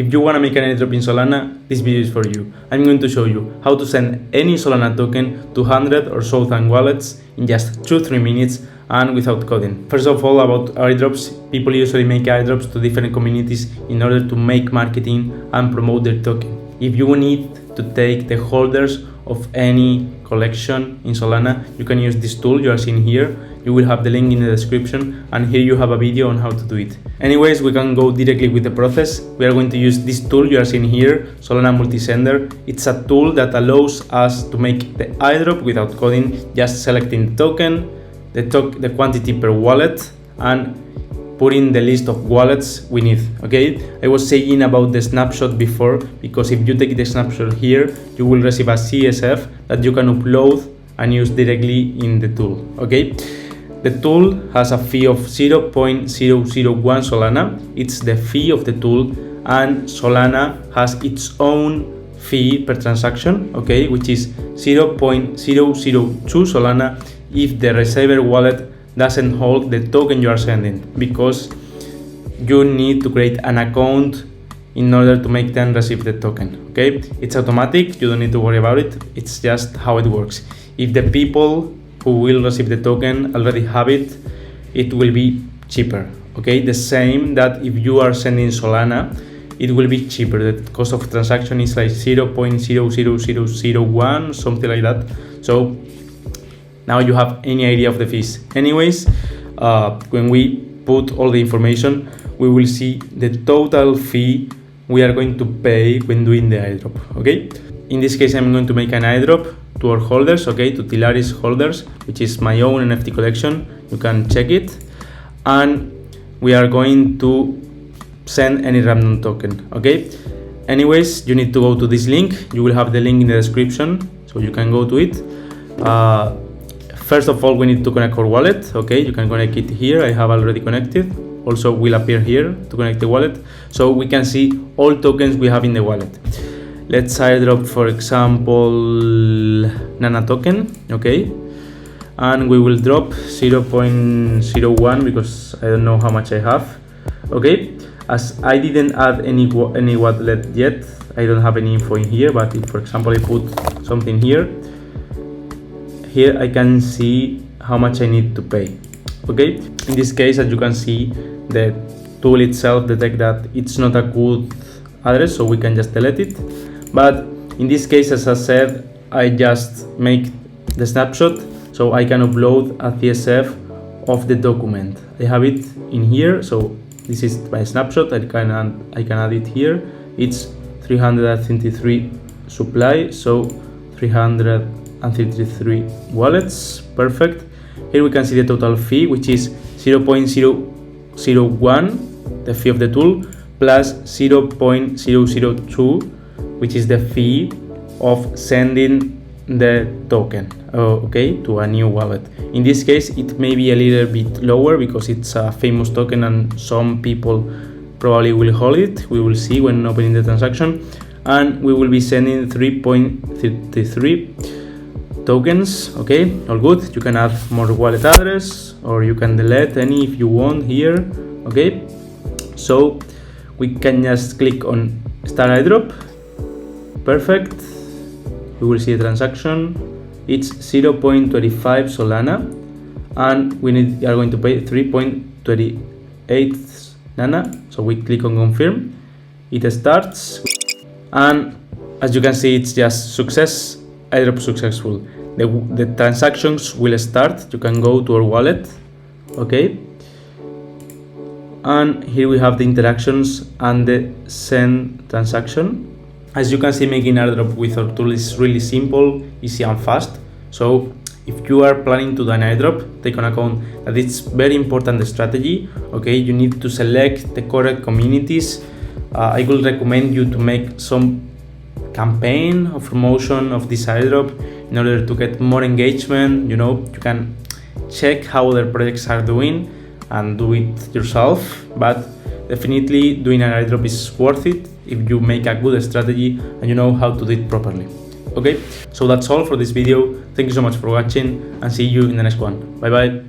If you want to make an airdrop in Solana, this video is for you. I'm going to show you how to send any Solana token to 100 or so wallets in just 2-3 minutes and without coding. First of all, about airdrops, people usually make airdrops to different communities in order to make marketing and promote their token. If you need to take the holders of any collection in Solana, you can use this tool you are seeing here. You will have the link in the description, and here you have a video on how to do it. Anyways, we can go directly with the process. We are going to use this tool you are seeing here, Solana Multisender. It's a tool that allows us to make the airdrop without coding, just selecting the token, the quantity per wallet, and putting the list of wallets we need. Okay, I was saying about the snapshot before, because if you take the snapshot here, you will receive a CSV that you can upload and use directly in the tool. Okay, the tool has a fee of 0.001 Solana. It's the fee of the tool, and Solana has its own fee per transaction, okay, which is 0.002 Solana if the receiver wallet doesn't hold the token you are sending, because you need to create an account in order to make them receive the token. Okay, it's automatic, you don't need to worry about it. It's just how it works. If the people who will receive the token already have it, it will be cheaper. Okay, the same that if you are sending Solana, it will be cheaper. The cost of transaction is like 0.00001, something like that. So now you have any idea of the fees. Anyways, when we put all the information, we will see the total fee we are going to pay when doing the airdrop. Okay, in this case, I'm going to make an airdrop to our holders, okay, to Tilaris holders, which is my own NFT collection. You can check it, and we are going to send any random token. Okay, anyways, you need to go to this link. You will have the link in the description, so you can go to it. First of all, we need to connect our wallet. Okay, you can connect it here. I have already connected. Also will appear here to connect the wallet, so we can see all tokens we have in the wallet. Let's airdrop, for example, Nana token. Okay, and we will drop 0.01 because I don't know how much I have. Okay, as I didn't add any wallet yet, I don't have any info in here, but if, for example, I put something here I can see how much I need to pay. Okay, in this case, as you can see, the tool itself detects that it's not a good address, so we can just delete it. But in this case, as I said, I just make the snapshot so I can upload a CSV of the document. I have it in here, so this is my snapshot. I can add it here. It's 323 supply, so 333 wallets. Perfect. Here we can see the total fee, which is 0.001, the fee of the tool, plus 0.002, which is the fee of sending the token, okay, to a new wallet. In this case, it may be a little bit lower because it's a famous token and some people probably will hold it. We will see when opening the transaction, and we will be sending 3.33 tokens. Okay, all good. You can add more wallet address, or you can delete any if you want here. Okay, so we can just click on start airdrop. Perfect. We will see the transaction. It's 0.25 Solana, and we are going to pay 3.28 Nana. So we click on confirm. It starts, and as you can see, it's just success. Airdrop successful. The transactions will start. You can go to our wallet. Okay, and here we have the interactions and the send transaction. As you can see, making airdrop with our tool is really simple, easy and fast. So if you are planning to do an airdrop, take on account that it's very important strategy. Okay, you need to select the correct communities. I would recommend you to make some campaign of promotion of this airdrop in order to get more engagement. You know, you can check how other projects are doing and do it yourself, but definitely doing an airdrop is worth it if you make a good strategy and you know how to do it properly. Okay, so that's all for this video. Thank you so much for watching, and see you in the next one. Bye bye.